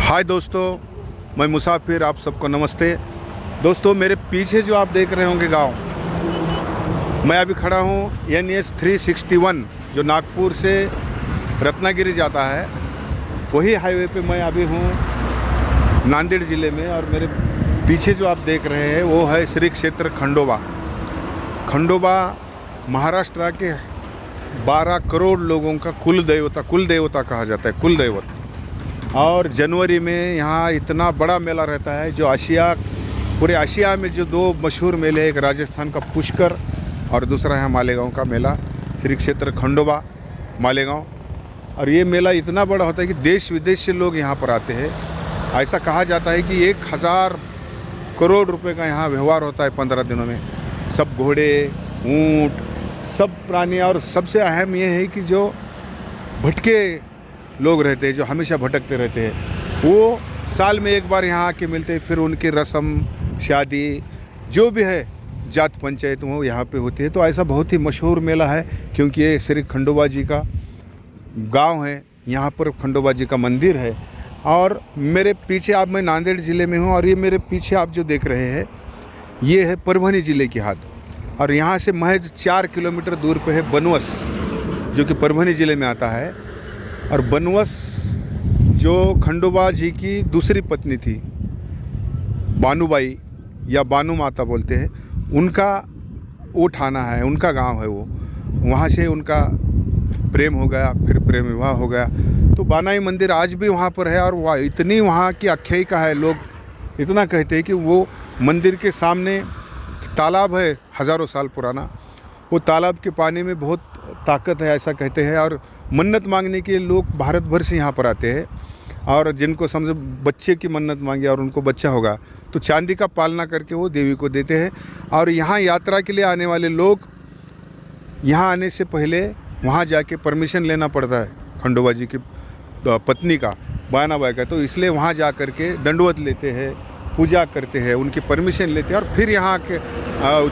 हाय दोस्तों, मैं मुसाफिर आप सबको नमस्ते। दोस्तों, मेरे पीछे जो आप देख रहे होंगे गांव, मैं अभी खड़ा हूं NS 361 जो नागपुर से रत्नागिरी जाता है, वही हाईवे पे मैं अभी हूं नांदेड़ ज़िले में। और मेरे पीछे जो आप देख रहे हैं वो है श्री क्षेत्र खंडोबा। खंडोबा महाराष्ट्र के 12 करोड़ लोगों का कुल देवता कहा जाता है, कुल देवता। और जनवरी में यहाँ इतना बड़ा मेला रहता है जो पूरे आशिया में जो दो मशहूर मेले हैं, एक राजस्थान का पुष्कर और दूसरा है मालेगांव का मेला, श्री क्षेत्र खंडोबा मालेगांव। और ये मेला इतना बड़ा होता है कि देश विदेश से लोग यहाँ पर आते हैं। ऐसा कहा जाता है कि 1000 करोड़ रुपए का यहाँ व्यवहार होता है 15 दिनों में। सब घोड़े, ऊँट, सब प्राणी। और सबसे अहम ये है कि जो भटके लोग रहते हैं, जो हमेशा भटकते रहते हैं, वो साल में एक बार यहाँ आके मिलते हैं। फिर उनकी रस्म, शादी जो भी है, जात पंचायत वो यहाँ पे होती है। तो ऐसा बहुत ही मशहूर मेला है, क्योंकि ये श्री खंडोबा जी का गांव है, यहाँ पर खंडोबा जी का मंदिर है। और मेरे पीछे मैं नांदेड़ ज़िले में हूँ, और ये मेरे पीछे आप जो देख रहे हैं ये है परभनी ज़िले की हाट। और यहाँ से महज 4 किलोमीटर दूर पे है बनवस, जो कि परभनी ज़िले में आता है। और बनवस जो खंडोबा जी की दूसरी पत्नी थी, बानुबाई या बानु माता बोलते हैं, उनका वो ठाना है, उनका गांव है वो। वहाँ से उनका प्रेम हो गया, फिर प्रेम विवाह हो गया। तो बानाई मंदिर आज भी वहाँ पर है। और वह इतनी वहाँ की आख्यायिका है, लोग इतना कहते हैं कि वो मंदिर के सामने तालाब है हज़ारों साल पुराना। वो तालाब के पानी में बहुत ताकत है, ऐसा कहते हैं। और मन्नत मांगने के लोग भारत भर से यहाँ पर आते हैं। और जिनको समझो बच्चे की मन्नत मांगी और उनको बच्चा होगा तो चांदी का पालना करके वो देवी को देते हैं। और यहाँ यात्रा के लिए आने वाले लोग यहाँ आने से पहले वहाँ जाके परमिशन लेना पड़ता है, खंडोबा जी की पत्नी का, बानाबाई का। तो इसलिए वहाँ जा कर के दंडवत लेते हैं, पूजा करते हैं, उनकी परमिशन लेते हैं। और फिर यहाँ के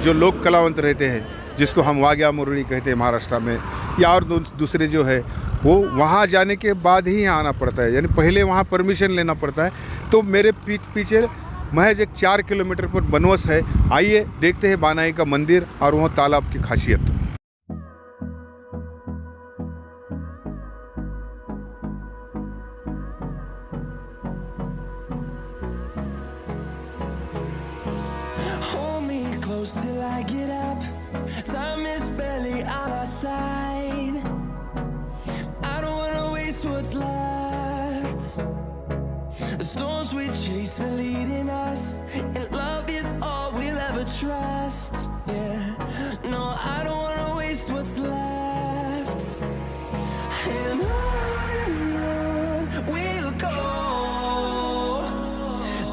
जो लोक कलावंत रहते हैं, जिसको हम वाग्या मुरली कहते हैं महाराष्ट्र में, या और दूसरे जो है, वो वहाँ जाने के बाद ही यहाँ आना पड़ता है, यानी पहले वहाँ परमिशन लेना पड़ता है। तो मेरे पीछे महज एक 4 किलोमीटर पर बनवस है। आइए देखते हैं बानाई का मंदिर और वहाँ तालाब की खासियत। Till I get up, time is barely on our side. I don't wanna waste what's left. The storms we chase are leading us, and love is all we'll ever trust. Yeah, no, I don't wanna waste what's left. And on we'll go,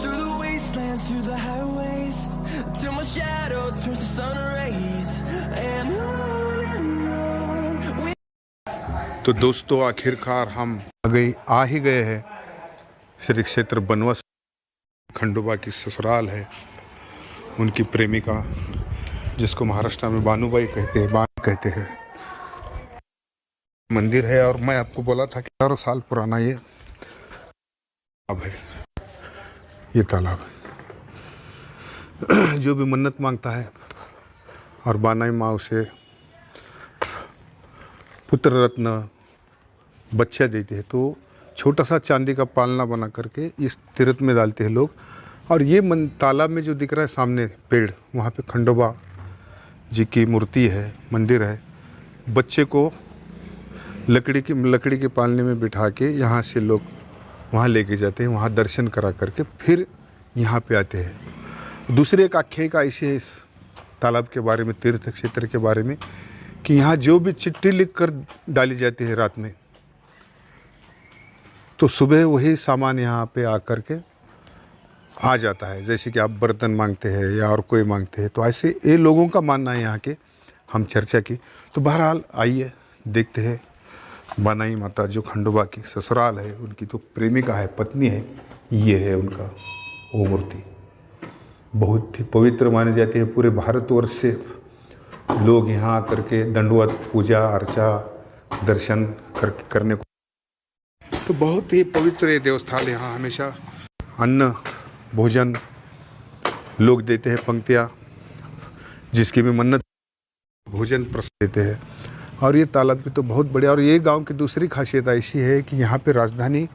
through the wastelands, through the highways, till my shadow turns to sun rays. And on we... तो दोस्तों, आखिरकार हम आ ही गए हैं श्री क्षेत्र बनवस। खंडोबा की ससुराल है, उनकी प्रेमिका, जिसको महाराष्ट्र में बानुबाई कहते हैं, मंदिर है। और मैं आपको बोला था कि 1000 साल पुराना ये तालाब है। ये तालाब जो भी मन्नत मांगता है और बानाई माँ उसे पुत्र रत्न बच्चा देती है, तो छोटा सा चांदी का पालना बना करके इस तीर्थ में डालते हैं लोग। और ये तालाब में जो दिख रहा है सामने पेड़, वहाँ पे खंडोबा जी की मूर्ति है, मंदिर है। बच्चे को लकड़ी के पालने में बिठा के यहाँ से लोग वहाँ लेके जाते हैं, वहाँ दर्शन करा करके फिर यहाँ पे आते हैं। दूसरी एक आख्यायिका ऐसी है इस तालाब के बारे में, तीर्थ क्षेत्र के बारे में, कि यहाँ जो भी चिट्ठी लिख कर डाली जाती है रात में, तो सुबह वही सामान यहाँ पे आकर के आ जाता है। जैसे कि आप बर्तन मांगते हैं या और कोई मांगते हैं, तो ऐसे ये लोगों का मानना है यहाँ के, हम चर्चा की। तो बहरहाल आइए देखते हैं बानाई माता जो खंडोबा की ससुराल है, उनकी तो प्रेमिका है, पत्नी है। ये है उनका वो मूर्ति, बहुत ही पवित्र मानी जाती है। पूरे भारतवर्ष से लोग यहाँ आकर के दंडवत, पूजा अर्चा, दर्शन करने को तो बहुत ही पवित्र ये देवस्थान, यहाँ हमेशा अन्न भोजन लोग देते हैं, पंक्तियाँ, जिसकी भी मन्नत भोजन प्रसाद देते हैं। और ये तालाब भी तो बहुत बढ़िया। और ये गांव की दूसरी खासियत ऐसी है कि यहाँ पे राजधानी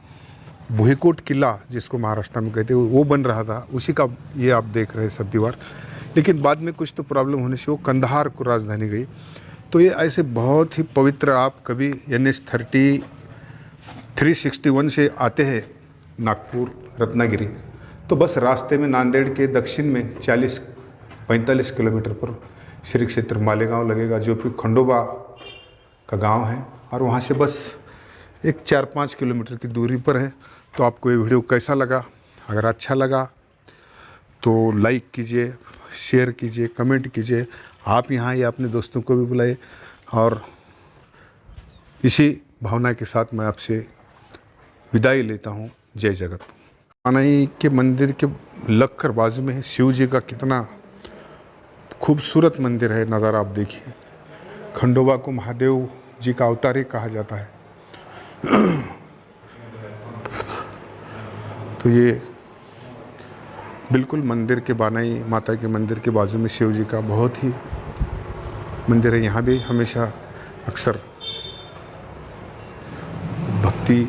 भुईकोट किला, जिसको महाराष्ट्र में कहते हैं, वो बन रहा था, उसी का ये आप देख रहे हैं सब दीवार। लेकिन बाद में कुछ तो प्रॉब्लम होने से वो कंधार को राजधानी गई। तो ये ऐसे बहुत ही पवित्र, आप कभी NH 361 से आते हैं नागपुर रत्नागिरी, तो बस रास्ते में नांदेड़ के दक्षिण में 40-45 किलोमीटर पर श्री क्षेत्र मालेगांव लगेगा, जो कि खंडोबा का गांव है। और वहां से बस एक 4-5 किलोमीटर की दूरी पर है। तो आपको ये वीडियो कैसा लगा? अगर अच्छा लगा तो लाइक कीजिए, शेयर कीजिए, कमेंट कीजिए। आप यहाँ या अपने दोस्तों को भी बुलाइए। और इसी भावना के साथ मैं आपसे विदाई लेता हूँ। जय जगत। कानाई के मंदिर के लगकर बाजू में है शिव जी का कितना खूबसूरत मंदिर है, नज़ारा आप देखिए। खंडोबा को महादेव जी का अवतार ही कहा जाता है। तो ये बिल्कुल मंदिर के बानाई माता के मंदिर के बाजू में शिव जी का बहुत ही मंदिर है। यहाँ भी हमेशा अक्सर भक्ति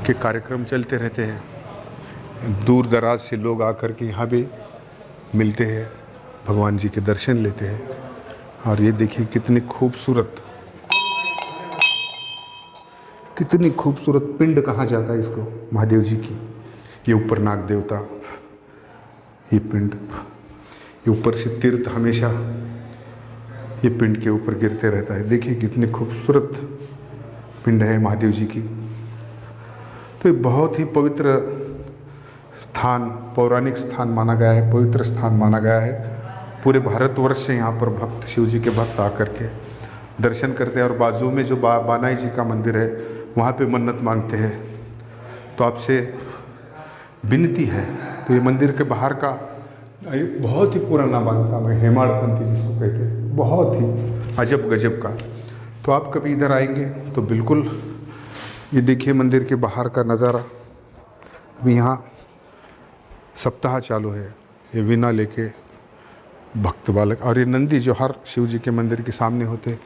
के कार्यक्रम चलते रहते हैं। दूर दराज से लोग आकर के यहाँ भी मिलते हैं, भगवान जी के दर्शन लेते हैं। और ये देखिए कितनी खूबसूरत पिंड कहा जाता है इसको, महादेव जी की। ये ऊपर नाग देवता, ये पिंड, ये ऊपर से तीर्थ हमेशा ये पिंड के ऊपर गिरते रहता है। देखिए कितनी खूबसूरत पिंड है महादेव जी की। तो ये बहुत ही पवित्र स्थान, पौराणिक स्थान माना गया है, पवित्र स्थान माना गया है। पूरे भारतवर्ष से यहाँ पर भक्त, शिव जी के भक्त आकर के दर्शन करते हैं। और बाजू में जो बानाई जी का मंदिर है, वहाँ पे मन्नत मांगते हैं। तो आपसे विनती है, तो ये मंदिर के बाहर का बहुत ही पुराना बांधकाम है, हेमाड़पंथी जिसको कहते हैं, बहुत ही अजब गजब का। तो आप कभी इधर आएंगे तो बिल्कुल ये देखिए मंदिर के बाहर का नज़ारा। अभी यहाँ सप्ताह चालू है, ये वीणा लेके भक्त बालक। और ये नंदी जो हर शिव जी के मंदिर के सामने होते,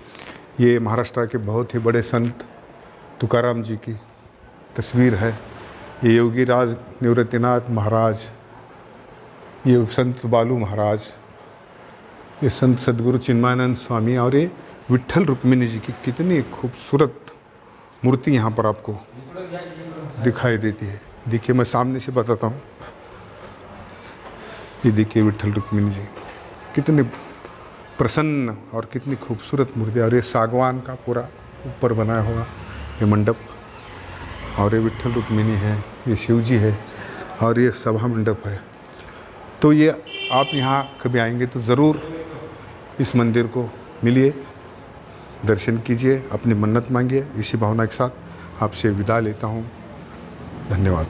ये महाराष्ट्र के बहुत ही बड़े संत तुकाराम जी की तस्वीर है। ये योगी राज निवृत्तिनाथ महाराज, ये संत बालू महाराज, ये संत सदगुरु चिन्मयानंद स्वामी, और ये विट्ठल रुक्मिणी जी की कितनी खूबसूरत मूर्ति यहाँ पर आपको दिखाई देती है। देखिए मैं सामने से बताता हूँ, ये देखिए विट्ठल रुक्मिणी जी कितने प्रसन्न और कितनी खूबसूरत मूर्ति। और ये सागवान का पूरा ऊपर बनाया हुआ ये मंडप, और ये विट्ठल रुक्मिणी है, ये शिव जी है, और ये सभा मंडप है। तो ये आप यहाँ कभी आएंगे तो ज़रूर इस मंदिर को मिलिए, दर्शन कीजिए, अपनी मन्नत मांगिए। इसी भावना के साथ आपसे विदा लेता हूँ। धन्यवाद।